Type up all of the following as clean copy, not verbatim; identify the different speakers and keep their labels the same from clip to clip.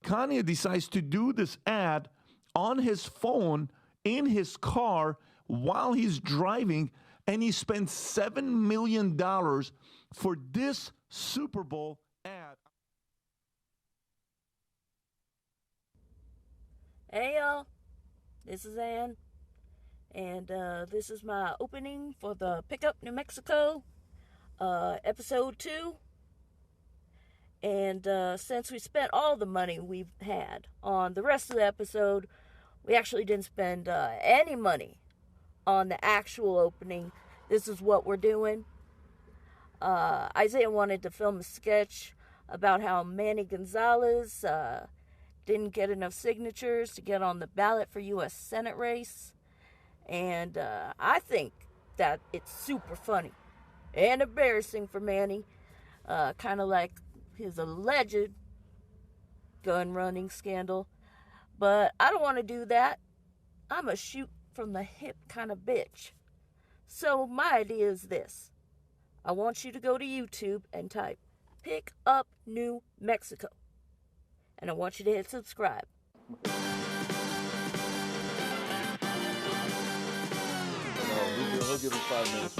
Speaker 1: Kanye decides to do this ad on his phone in his car while he's driving, and he spends $7 million for this Super Bowl ad.
Speaker 2: Hey y'all, this is Ann, and this is my opening for the Pickup New Mexico, episode 2. And since we spent all the money we've had on the rest of the episode, we actually didn't spend any money on the actual opening. This is what we're doing. Isaiah wanted to film a sketch about how Manny Gonzalez didn't get enough signatures to get on the ballot for U.S. Senate race. And I think that it's super funny and embarrassing for Manny. Kind of like his alleged gun running scandal. But I don't want to do that. I'm a shoot from the hip kind of bitch. So my idea is this. I want you to go to YouTube and type Pick Up New Mexico. And I want you to hit subscribe.
Speaker 3: No, he'll give us 5 minutes.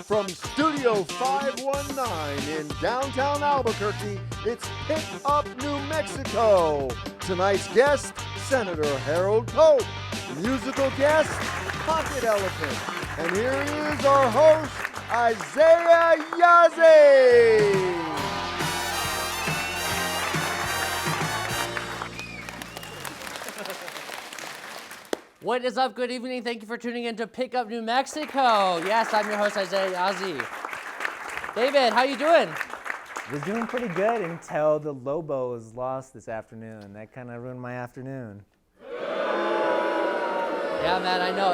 Speaker 3: From Studio 519 in downtown Albuquerque, it's Pick Up New Mexico. Tonight's guest, Senator Harold Pope. Musical guest, Pocket Elephant. And here is our host, Isiah Yazzie.
Speaker 4: What is up? Good evening. Thank you for tuning in to Pick Up New Mexico. Yes, I'm your host, Isiah Yazzie. David, how you doing?
Speaker 5: We're doing pretty good until the Lobos lost this afternoon. That kind of ruined my afternoon.
Speaker 4: Yeah, man, I know.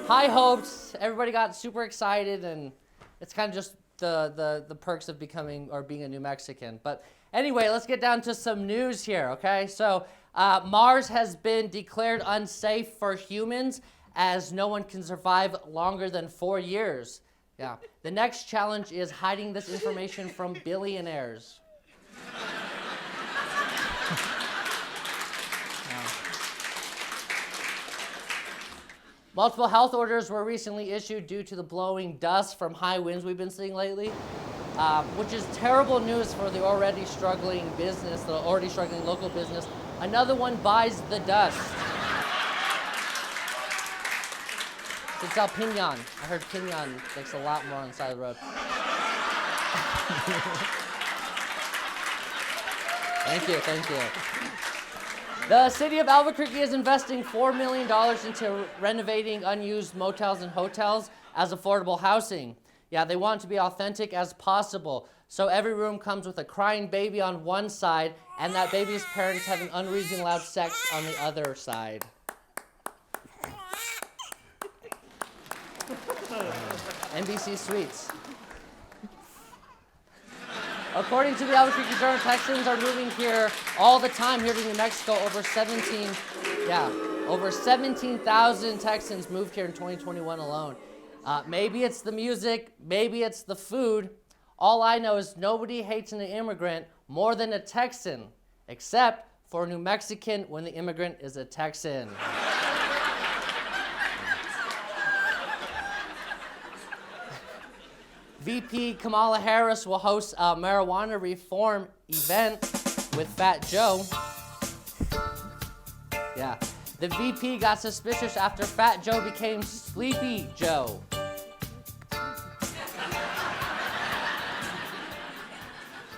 Speaker 4: High hopes. Everybody got super excited, and it's kind of just the perks of becoming or being a New Mexican. But anyway, let's get down to some news here, okay? So Mars has been declared unsafe for humans as no one can survive longer than 4 years. Yeah. The next challenge is hiding this information from billionaires. Multiple health orders were recently issued due to the blowing dust from high winds we've been seeing lately, which is terrible news for the already struggling business, the already struggling local business. Another one buys the dust. It's El Pinon. I heard Pinon makes a lot more on the side of the road. Thank you. The city of Albuquerque is investing $4 million into renovating unused motels and hotels as affordable housing. Yeah, they want it to be authentic as possible. So every room comes with a crying baby on one side and that baby's parents having unreasonably loud sex on the other side. NBC Suites. According to the Albuquerque Journal, Texans are moving here all the time here to New Mexico. Over 17,000 Texans moved here in 2021 alone. Maybe it's the music, maybe it's the food. All I know is nobody hates an immigrant more than a Texan, except for a New Mexican when the immigrant is a Texan. VP Kamala Harris will host a marijuana reform event with Fat Joe. Yeah. The VP got suspicious after Fat Joe became Sleepy Joe.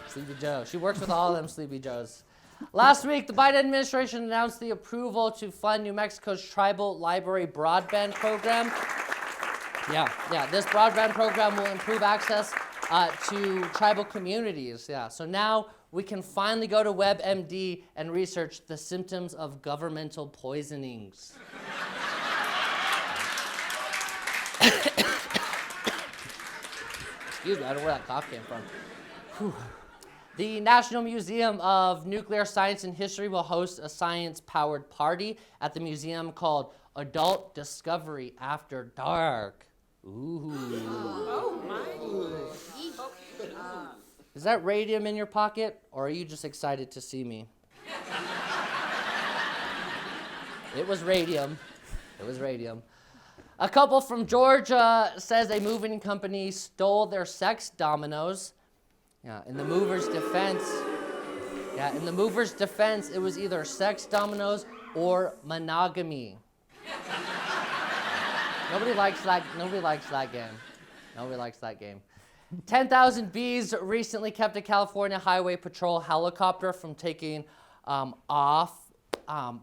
Speaker 4: Sleepy Joe. She works with all of them Sleepy Joes. Last week, the Biden administration announced the approval to fund New Mexico's tribal library broadband program. Yeah. This broadband program will improve access to tribal communities. Yeah. So now we can finally go to WebMD and research the symptoms of governmental poisonings. Excuse me, I don't know where that cough came from. Whew. The National Museum of Nuclear Science and History will host a science-powered party at the museum called Adult Discovery After Dark. Ooh. Is that radium in your pocket, or are you just excited to see me? It was radium. It was radium. A couple from Georgia says a moving company stole their sex dominoes. Yeah, in the mover's defense, it was either sex dominoes or monogamy. Nobody likes that game. 10,000 bees recently kept a California Highway Patrol helicopter from taking off.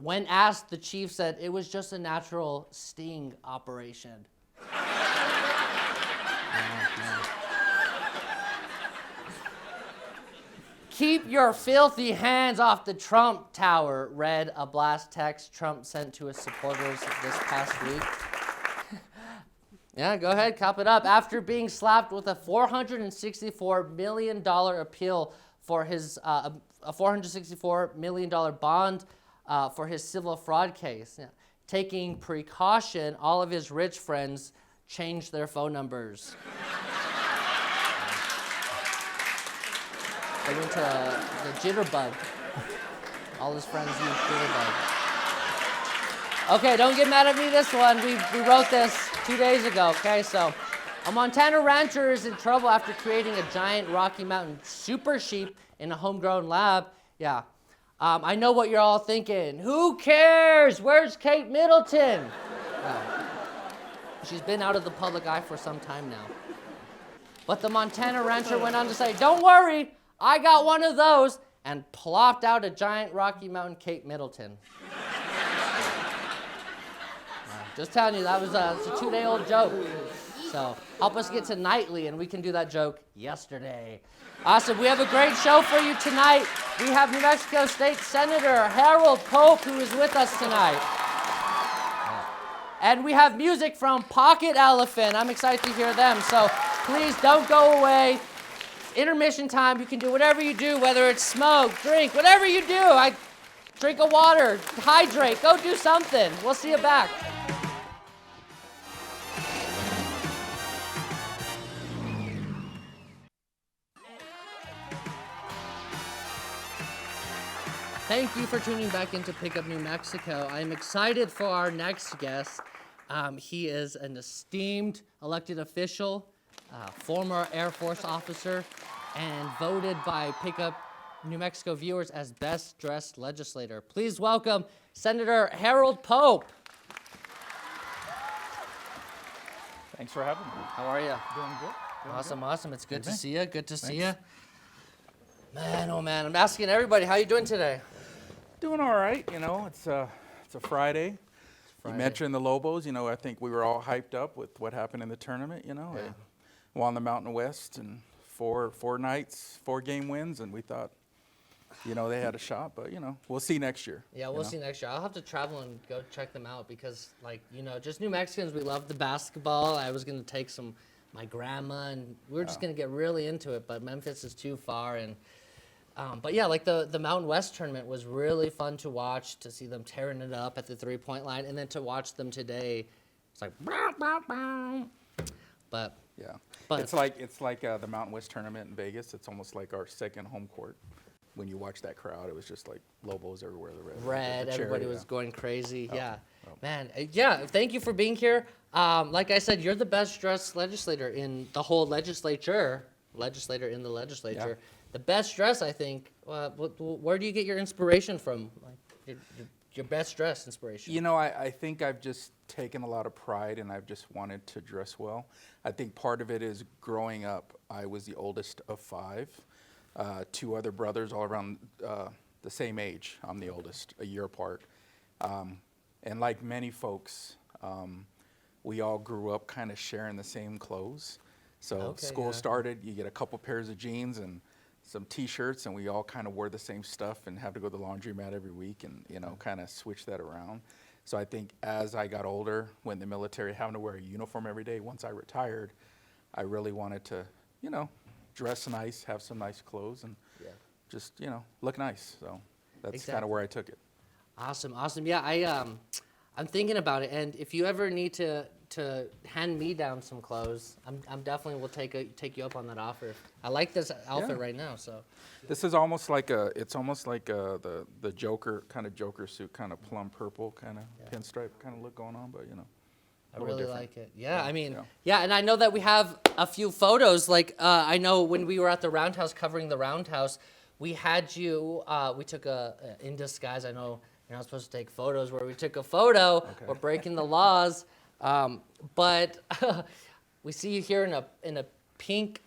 Speaker 4: When asked, the chief said it was just a natural sting operation. Keep your filthy hands off the Trump Tower, read a blast text Trump sent to his supporters this past week. Yeah, go ahead, cop it up. After being slapped with a $464 million appeal for his, a $464 million bond for his civil fraud case. Yeah. Taking precaution, all of his rich friends changed their phone numbers. They went to the Jitterbug. All his friends used Jitterbug. Okay, don't get mad at me this one. We wrote this 2 days ago, okay? So, a Montana rancher is in trouble after creating a giant Rocky Mountain super sheep in a homegrown lab. Yeah. I know what you're all thinking. Who cares? Where's Kate Middleton? She's been out of the public eye for some time now. But the Montana rancher went on to say, don't worry, I got one of those, and plopped out a giant Rocky Mountain Kate Middleton. Just telling you, that was it's a 2-day-old joke. So help us get to nightly, and we can do that joke yesterday. Awesome. We have a great show for you tonight. We have New Mexico State Senator Harold Pope, who is with us tonight. And we have music from Pocket Elephant. I'm excited to hear them. So please don't go away. Intermission time. You can do whatever you do, whether it's smoke, drink, whatever you do. Drink a water, hydrate, go do something. We'll see you back. Thank you for tuning back into Pick Up New Mexico. I'm excited for our next guest. He is an esteemed elected official, former Air Force officer, and voted by Pick Up New Mexico viewers as best dressed legislator. Please welcome Senator Harold Pope.
Speaker 6: Thanks for having me.
Speaker 4: How are you?
Speaker 6: Doing good.
Speaker 4: Awesome. It's good to see you. Good to see you. Man, oh man, I'm asking everybody, how you doing today?
Speaker 6: Doing all right. You know, it's a Friday. You mentioned the Lobos. You know, I think we were all hyped up with what happened in the tournament. You know,
Speaker 4: Yeah.
Speaker 6: They won the Mountain West and four nights, 4-game wins, and we thought, you know, they had a shot. But you know, we'll see next year.
Speaker 4: Yeah, we'll see next year. I'll have to travel and go check them out because, like, you know, just New Mexicans, we love the basketball. I was gonna take my grandma, and we were just gonna get really into it, but Memphis is too far. And but yeah, like the Mountain West tournament was really fun to watch, to see them tearing it up at the 3-point line, and then to watch them today, it's like, but
Speaker 6: Yeah,
Speaker 4: But-
Speaker 6: it's like the Mountain West tournament in Vegas. It's almost like our second home court. When you watch that crowd, it was just like Lobos everywhere. The red,
Speaker 4: everybody was going crazy. Yeah,
Speaker 6: oh.
Speaker 4: man. Yeah, thank you for being here. Like I said, you're the best dressed legislator in the whole legislature. Legislator in the legislature.
Speaker 6: Yeah.
Speaker 4: The best dress, I think. Where do you get your inspiration from? Like your best dress inspiration.
Speaker 6: You know, I think I've just taken a lot of pride, and I've just wanted to dress well. I think part of it is growing up, I was the oldest of 5. 2 other brothers all around the same age. I'm the oldest, a year apart. And like many folks, we all grew up kind of sharing the same clothes. So school started, you get a couple pairs of jeans and some T-shirts, and we all kind of wore the same stuff and had to go to the laundromat every week and, you know, kind of switch that around. So I think as I got older, when the military, having to wear a uniform every day, once I retired, I really wanted to, you know, dress nice, have some nice clothes, and just, you know, look nice. So that's kind of where I took it.
Speaker 4: Awesome. Yeah, I'm thinking about it, and if you ever need to to hand me down some clothes, I'm definitely will take you up on that offer. I like this outfit right now, so.
Speaker 6: This is almost like the Joker suit, kind of plum purple, kind of pinstripe kind of look going on, but
Speaker 4: I really
Speaker 6: different.
Speaker 4: like it. Yeah, I mean, and I know that we have a few photos. Like, I know when we were at the Roundhouse covering the Roundhouse, we had you, we took in disguise, I know you're not supposed to take photos, where we took a photo, we're breaking the laws, but we see you here in a pink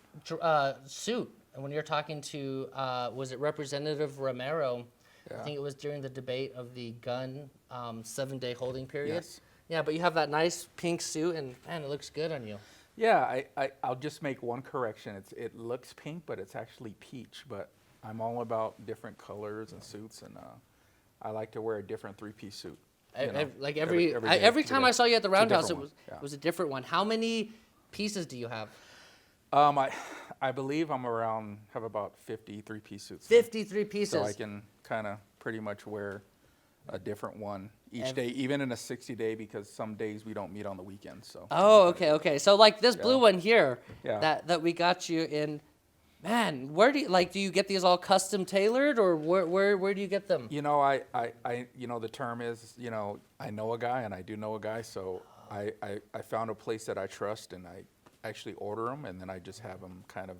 Speaker 4: suit. And when you're talking to, was it Representative Romero?
Speaker 6: Yeah.
Speaker 4: I think it was during the debate of the gun 7-day holding period.
Speaker 6: Yes.
Speaker 4: Yeah, but you have that nice pink suit, and man, it looks good on you.
Speaker 6: Yeah, I'll just make one correction. It looks pink, but it's actually peach. But I'm all about different colors and suits, and I like to wear a different three-piece suit.
Speaker 4: Like
Speaker 6: every
Speaker 4: every time I saw you at the Roundhouse, it
Speaker 6: different
Speaker 4: was a different one. How many pieces do you have?
Speaker 6: I believe have about 50 three-piece suits.
Speaker 4: 53 pieces.
Speaker 6: So I can kind of pretty much wear a different one each day, even in a 60-day, because some days we don't meet on the weekends. So.
Speaker 4: Oh, okay. So like this blue one here,
Speaker 6: Yeah.
Speaker 4: that we got you in. Man, where do you get these all custom tailored, or where do you get them?
Speaker 6: The term is, I know a guy, and I do know a guy, so I found a place that I trust, and I actually order them, and then I just have them kind of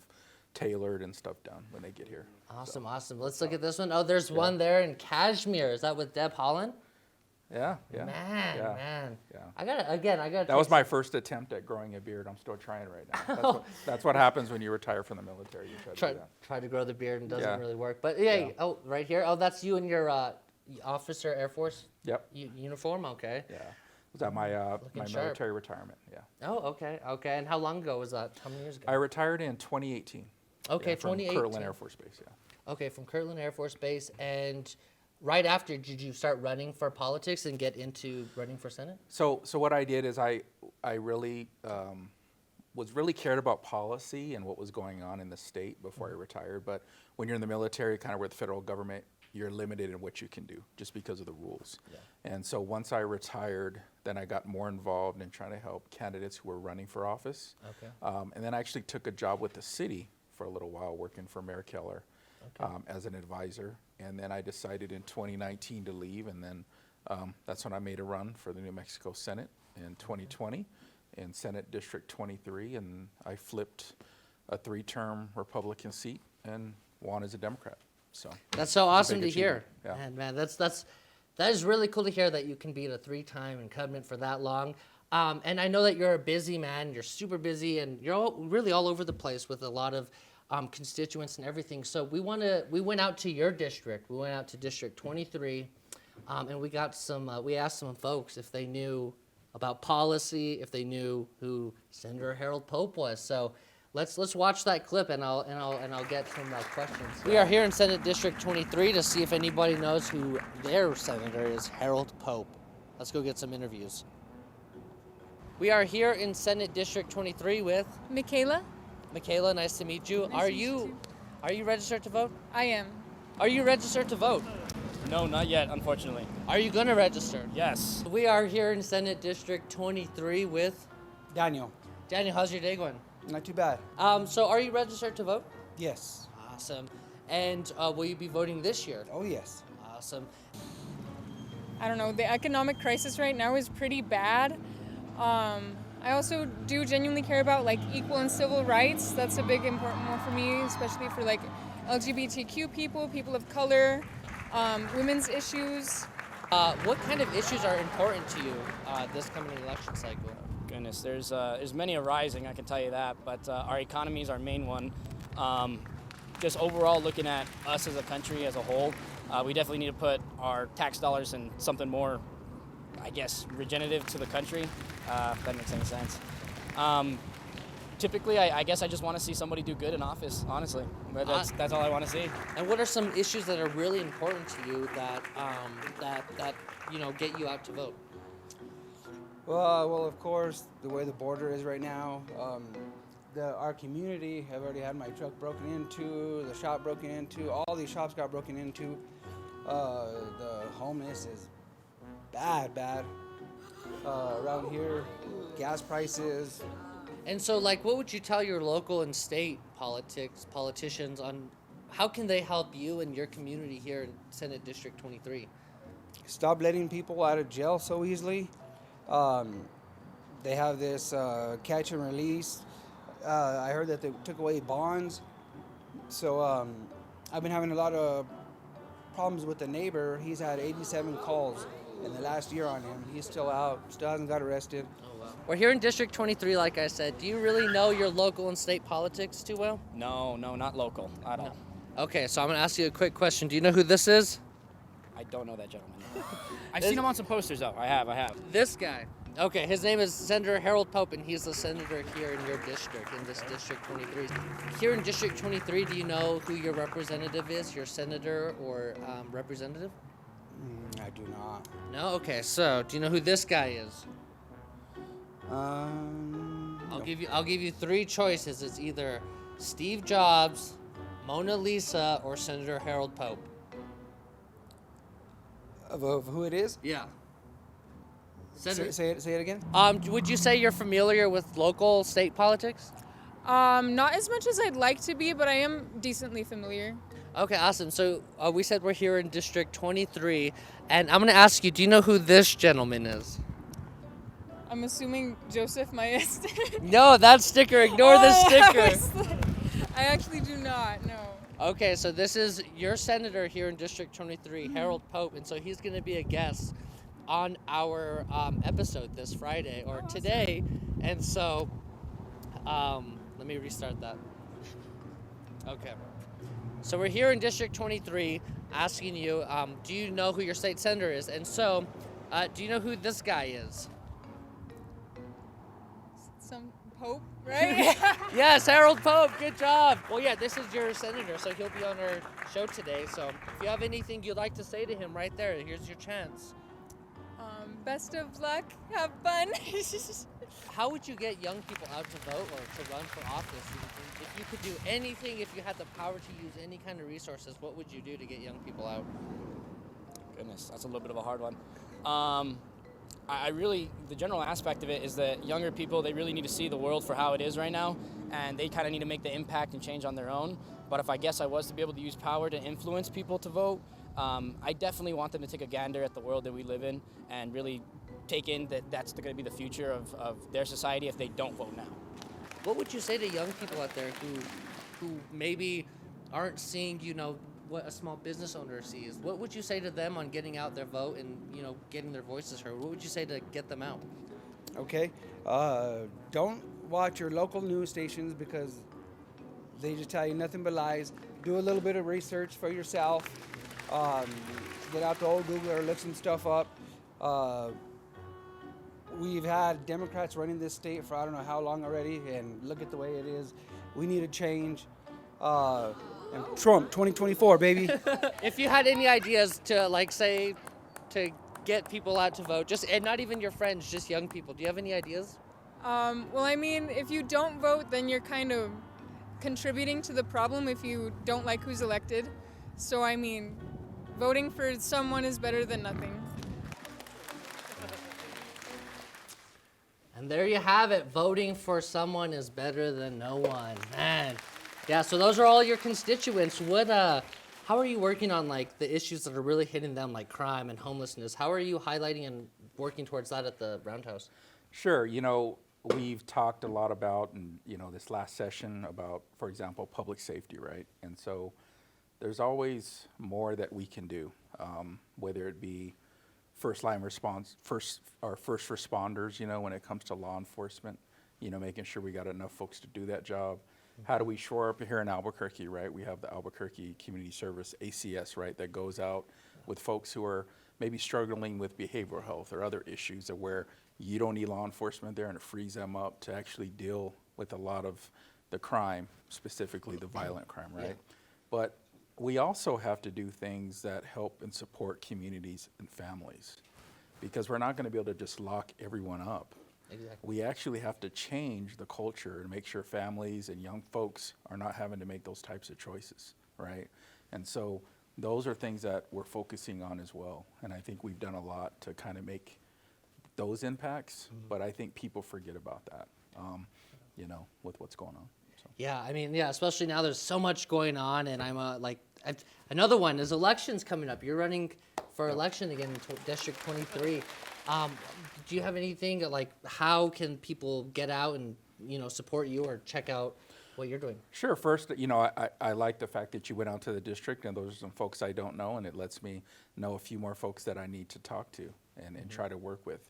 Speaker 6: tailored and stuff done when they get here.
Speaker 4: Awesome. Let's look at this one. Oh, there's one there in cashmere. Is that with Deb Holland?
Speaker 6: Yeah.
Speaker 4: Man.
Speaker 6: Yeah.
Speaker 4: I gotta.
Speaker 6: That was my first attempt at growing a beard. I'm still trying right now. That's what happens when you retire from the military. You try to do that.
Speaker 4: Try to grow the beard and doesn't
Speaker 6: Yeah.
Speaker 4: really work. But yeah. Oh, right here. Oh, that's you in your officer Air Force.
Speaker 6: Yep.
Speaker 4: Uniform. Okay.
Speaker 6: Yeah. Was that my
Speaker 4: Looking sharp.
Speaker 6: military retirement? Yeah.
Speaker 4: Oh, okay. And how long ago was that? How many years ago?
Speaker 6: I retired in 2018.
Speaker 4: Okay,
Speaker 6: from
Speaker 4: 2018.
Speaker 6: Kirtland Air Force Base. Yeah.
Speaker 4: Okay, from Kirtland Air Force Base, and right after, did you start running for politics and get into running for Senate?
Speaker 6: So what I did is I really was really cared about policy and what was going on in the state before I retired. But when you're in the military, kind of with the federal government, you're limited in what you can do just because of the rules. Yeah. And so once I retired, then I got more involved in trying to help candidates who were running for office.
Speaker 4: Okay.
Speaker 6: And then I actually took a job with the city for a little while, working for Mayor Keller as an advisor. And then I decided in 2019 to leave, and then that's when I made a run for the New Mexico Senate in 2020 in Senate District 23, and I flipped a 3-term Republican seat and won as a Democrat. So
Speaker 4: that's so awesome to
Speaker 6: big
Speaker 4: hear.
Speaker 6: achievement. Yeah.
Speaker 4: Man, that is really cool to hear that you can be a 3-time incumbent for that long. And I know that you're a busy man. You're super busy, and you're really all over the place with a lot of constituents and everything. So we went out to your district. We went out to District 23, and we got we asked some folks if they knew about policy, if they knew who Senator Harold Pope was. So let's watch that clip, and I'll get some questions. We are here in Senate District 23 to see if anybody knows who their senator is, Harold Pope. Let's go get some interviews. We are here in Senate District 23 with
Speaker 7: Michaela.
Speaker 4: Michaela, nice to meet you. Are you registered to vote?
Speaker 7: I am.
Speaker 4: Are you registered to vote?
Speaker 8: No, not yet, unfortunately.
Speaker 4: Are you going to register?
Speaker 8: Yes.
Speaker 4: We are here in Senate District 23 with
Speaker 9: Daniel.
Speaker 4: Daniel. How's your day going?
Speaker 9: Not too bad.
Speaker 4: So are you registered to vote?
Speaker 9: Yes.
Speaker 4: Awesome. And will you be voting this year?
Speaker 9: Oh, yes.
Speaker 4: Awesome.
Speaker 7: I don't know, the economic crisis right now is pretty bad. I also do genuinely care about equal and civil rights. That's a big important one for me, especially for LGBTQ people of color, women's issues.
Speaker 4: What kind of issues are important to you this coming election cycle?
Speaker 8: Goodness, there's many arising, I can tell you that, but our economy is our main one. Just overall looking at us as a country as a whole, we definitely need to put our tax dollars in something more, I guess, regenerative to the country, if that makes any sense. Typically, I guess I just want to see somebody do good in office, honestly. But that's all I want to see.
Speaker 4: And what are some issues that are really important to you that get you out to vote?
Speaker 9: Well, of course, the way the border is right now, our community, I've already had my truck broken into, the shop broken into, all these shops got broken into. The homeless is bad. around here, gas prices.
Speaker 4: And so, like, what would you tell your local and state politicians on how can they help you and your community here in Senate District 23?
Speaker 9: Stop letting people out of jail so easily. They have this catch and release. I heard that they took away bonds. So I've been having a lot of problems with the neighbor. He's had 87 calls in the last year on him. He's still out, still hasn't got arrested.
Speaker 4: We're here in District 23, like I said. Do you really know your local and state politics too well?
Speaker 8: No, not local at all.
Speaker 4: Okay, so I'm going to ask you a quick question. Do you know who this is?
Speaker 8: I don't know that gentleman. I've seen him on some posters, though. I have.
Speaker 4: This guy. Okay, his name is Senator Harold Pope, and he's the senator here in your district, in this District 23. Here in District 23, do you know who your representative is, your senator or representative?
Speaker 9: I do not.
Speaker 4: No? Okay, so do you know who this guy is?
Speaker 9: No.
Speaker 4: I'll give you three choices. It's either Steve Jobs, Mona Lisa, or Senator Harold Pope.
Speaker 9: Of who it is?
Speaker 4: Yeah.
Speaker 9: Say it again.
Speaker 4: Would you say you're familiar with local state politics?
Speaker 7: Not as much as I'd like to be, but I am decently familiar.
Speaker 4: Okay, awesome. So we said we're here in District 23, and I'm going to ask you, do you know who this gentleman is?
Speaker 7: I'm assuming Joseph Maestre.
Speaker 4: No, that sticker. Ignore the sticker.
Speaker 7: I actually do not, no.
Speaker 4: Okay, so this is your senator here in District 23, Harold Pope, and so he's going to be a guest on our episode this Friday, or today, and so let me restart that. Okay. So we're here in District 23 asking you, do you know who your state senator is? And so, do you know who this guy is?
Speaker 7: Some Pope, right?
Speaker 4: Yes, Harold Pope, good job. Well, yeah, this is your senator, so he'll be on our show today. So if you have anything you'd like to say to him right there, here's your chance.
Speaker 7: Best of luck, have fun.
Speaker 4: How would you get young people out to vote or to run for office? If you could do anything, if you had the power to use any kind of resources, what would you do to get young people out?
Speaker 8: Goodness, that's a little bit of a hard one. The general aspect of it is that younger people, they really need to see the world for how it is right now, and they kind of need to make the impact and change on their own. But if I guess I was to be able to use power to influence people to vote, I definitely want them to take a gander at the world that we live in and really take in that that's going to be the future of their society if they don't vote now.
Speaker 4: What would you say to young people out there who maybe aren't seeing, what a small business owner sees? What would you say to them on getting out their vote and, getting their voices heard? What would you say to get them out?
Speaker 9: Okay. Don't watch your local news stations because they just tell you nothing but lies. Do a little bit of research for yourself. Get out to old Google or look some stuff up. We've had Democrats running this state for I don't know how long already, and look at the way it is. We need a change. And Trump, 2024, baby.
Speaker 4: If you had any ideas to, to get people out to vote, and not even your friends, just young people, do you have any ideas?
Speaker 7: Well, I mean, if you don't vote, then you're kind of contributing to the problem if you don't like who's elected. So, I mean, voting for someone is better than nothing.
Speaker 4: And there you have it. Voting for someone is better than no one. Man. Yeah, so those are all your constituents. How are you working on the issues that are really hitting them, like crime and homelessness? How are you highlighting and working towards that at the Roundhouse?
Speaker 6: Sure. We've talked a lot about, and this last session about, for example, public safety, right? And so there's always more that we can do, whether it be first responders, when it comes to law enforcement, making sure we got enough folks to do that job. How do we shore up here in Albuquerque, right? We have the Albuquerque Community Service, ACS, right, that goes out with folks who are maybe struggling with behavioral health or other issues where you don't need law enforcement there, and it frees them up to actually deal with a lot of the crime, specifically the violent crime, right? Yeah. But we also have to do things that help and support communities and families, because we're not going to be able to just lock everyone up.
Speaker 4: Exactly.
Speaker 6: We actually have to change the culture and make sure families and young folks are not having to make those types of choices, right? And so those are things that we're focusing on as well. And I think we've done a lot to kind of make those impacts, but I think people forget about that, with what's going on. So.
Speaker 4: Yeah, I mean, especially now there's so much going on, and I'm another one is elections coming up. You're running for election again in District 23. Do you have anything like how can people get out and support you or check out what you're doing?
Speaker 6: Sure. First, I like the fact that you went out to the district, and those are some folks I don't know, and it lets me know a few more folks that I need to talk to and try to work with.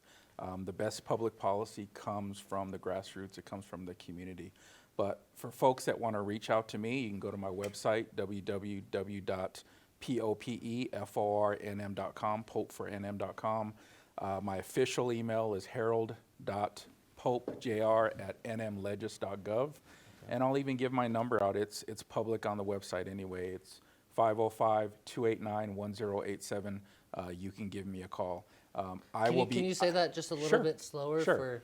Speaker 6: The best public policy comes from the grassroots. It comes from the community. But for folks that want to reach out to me, you can go to my website, www.popefornm.com, popefornm.com. My official email is harold.popejr@nmlegis.gov. And I'll even give my number out. It's public on the website anyway. It's 505-289-1087. You can give me a call.
Speaker 4: Can you say that just a little bit slower?
Speaker 6: Sure.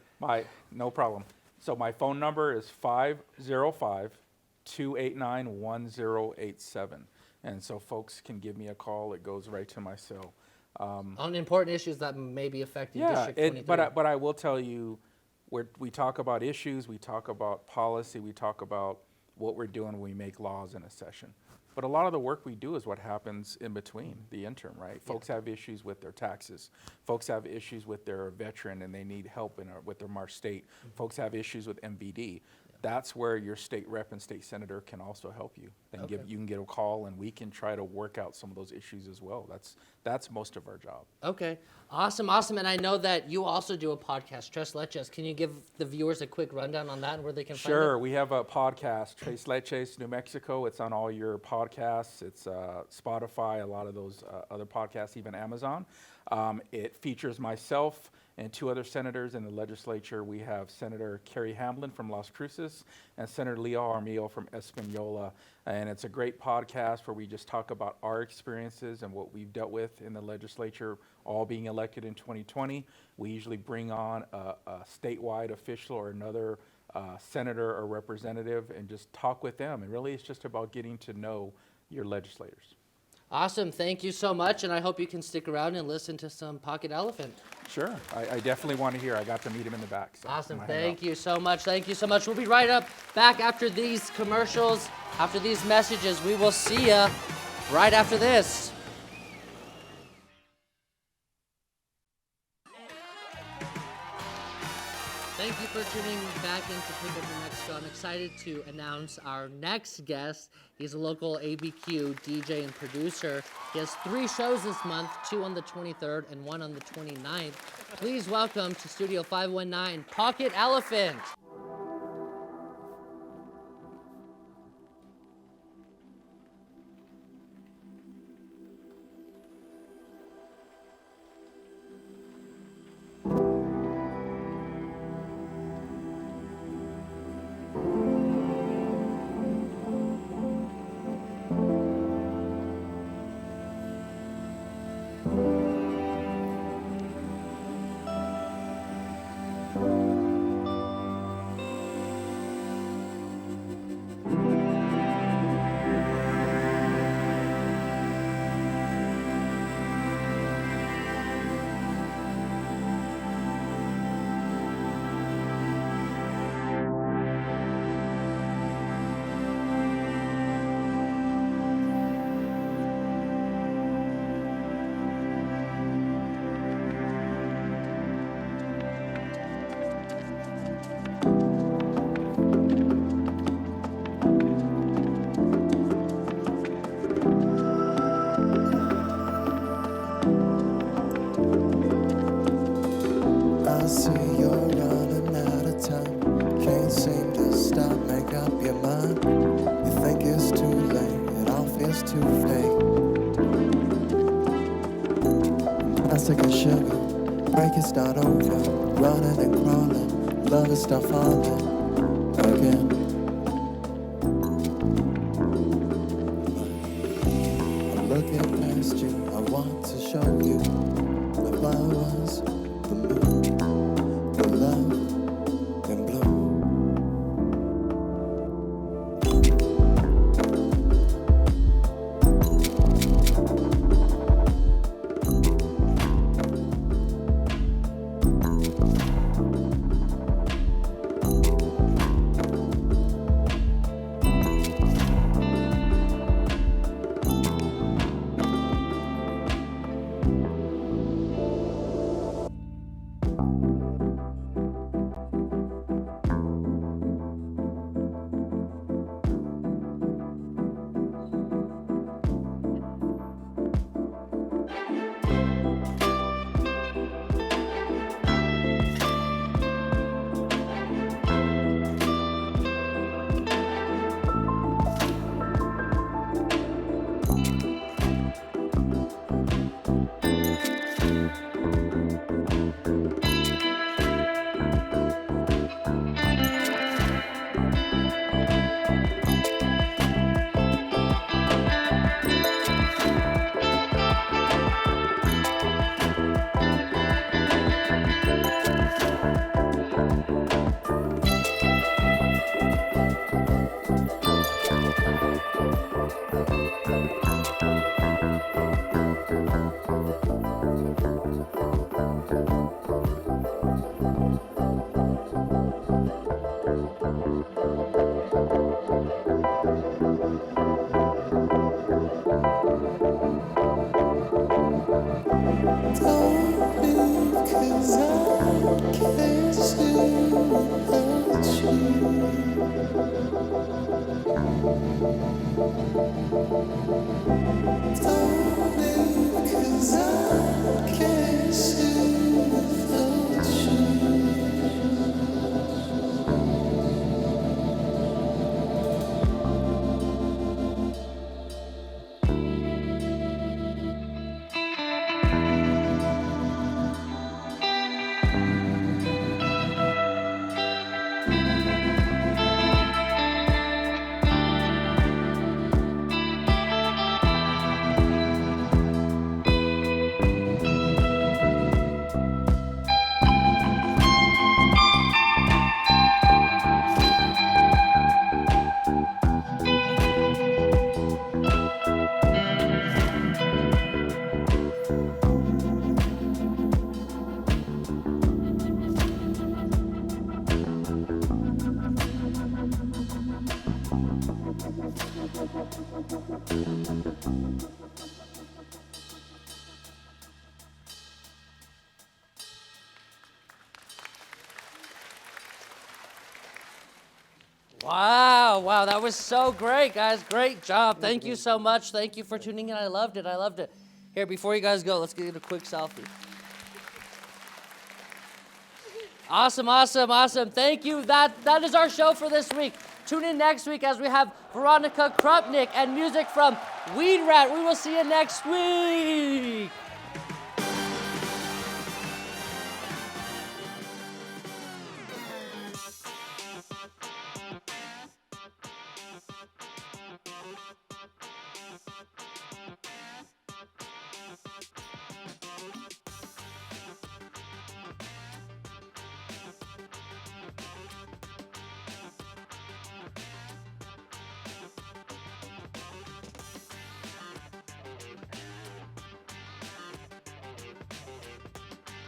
Speaker 6: No problem. So my phone number is 505-289-1087. And so folks can give me a call. It goes right to my cell.
Speaker 4: On important issues that may be affecting District 23.
Speaker 6: But I will tell you, we talk about issues, we talk about policy, we talk about what we're doing when we make laws in a session. But a lot of the work we do is what happens in between, the interim, right? Yeah. Folks have issues with their taxes. Folks have issues with their veteran and they need help with their Marsh State. Mm-hmm. Folks have issues with MVD. That's where your state rep and state senator can also help you. And you can get a call, and we can try to work out some of those issues as well. That's most of our job.
Speaker 4: Okay, awesome. And I know that you also do a podcast, Tres Leches. Can you give the viewers a quick rundown on that and where they can find it?
Speaker 6: Sure, we have a podcast, Tres Leches, New Mexico. It's on all your podcasts. It's Spotify, a lot of those other podcasts, even Amazon. It features myself and two other senators in the legislature. We have Senator Kerry Hamblin from Las Cruces and Senator Leo Armillo from Espanola. And it's a great podcast where we just talk about our experiences and what we've dealt with in the legislature, all being elected in 2020. We usually bring on a statewide official or another senator or representative and just talk with them. And really it's just about getting to know your legislators.
Speaker 4: Awesome. Thank you so much, and I hope you can stick around and listen to some Pocket Elephant.
Speaker 6: Sure. I definitely want to hear. I got to meet him in the back. So
Speaker 4: awesome. Thank you so much. We'll be right back after these commercials, after these messages. We will see you right after this. Thank you for tuning back into Pick Up New Mexico. I'm excited to announce our next guest. He's a local ABQ DJ and producer. He has 3 shows this month, 2 on the 23rd and 1 on the 29th. Please welcome to Studio 519, Pocket Elephant.
Speaker 10: Start over, running and crawling, love is start falling again. I'm looking past you, I want to show you the flowers, the moon, the love in bloom. 'Cause I can't see without you.
Speaker 4: Wow, that was so great, guys. Great job. Thank you so much. Thank you for tuning in. I loved it. Here, before you guys go, let's get a quick selfie. Awesome. Thank you. That is our show for this week. Tune in next week as we have Veronica Krupnik and music from Weed Rat. We will see you next week.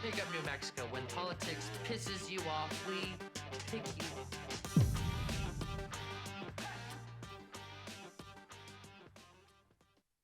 Speaker 4: Big up New Mexico. When politics pisses you off, we pick you up.